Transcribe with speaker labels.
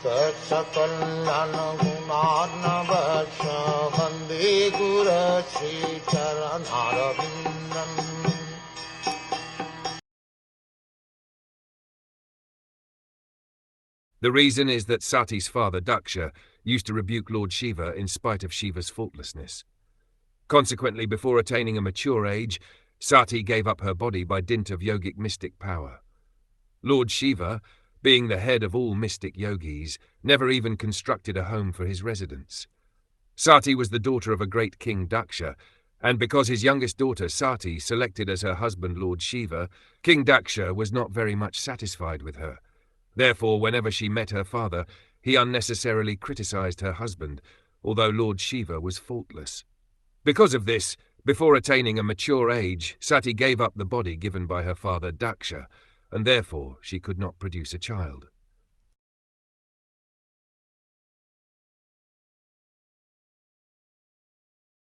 Speaker 1: Saksakalyan gunarnavasya Vande Guru Sri Charanarvindam.
Speaker 2: The reason is that Sati's father, Daksha, used to rebuke Lord Shiva in spite of Shiva's faultlessness. Consequently, before attaining a mature age, Sati gave up her body by dint of yogic mystic power. Lord Shiva, being the head of all mystic yogis, never even constructed a home for his residence. Sati was the daughter of a great king Daksha, and because his youngest daughter Sati selected as her husband Lord Shiva, King Daksha was not very much satisfied with her. Therefore, whenever she met her father, he unnecessarily criticized her husband, although Lord Shiva was faultless. Because of this, before attaining a mature age, Sati gave up the body given by her father Daksha, and therefore she could not produce a child.